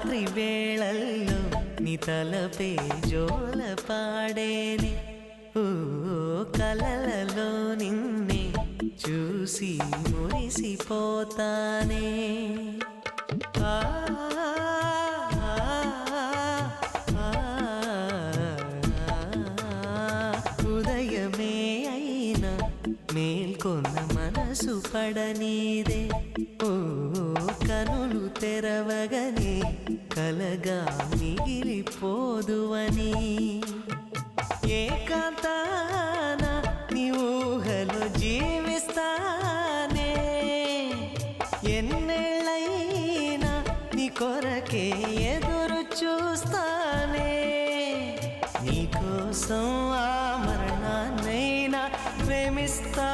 రాత్రి వేళల్లో నీ తలపే జోల పాడేనే ఓ కలలలో నిన్నే చూసి మురిసిపోతానే ఆ ఉదయమే అయినా మేల్కొన్న మనసు పడనీదే ఓ కనులు తెరవగనే కలగా మిగిలిపోదువని ఏకాంతాన నీ ఊహలో జీవిస్తానే ఎన్నేళ్ళైనా నీ కొరకే ఎదురు చూస్తానే నీకోసం ఆ మరణాన్నైనా ప్రేమిస్తా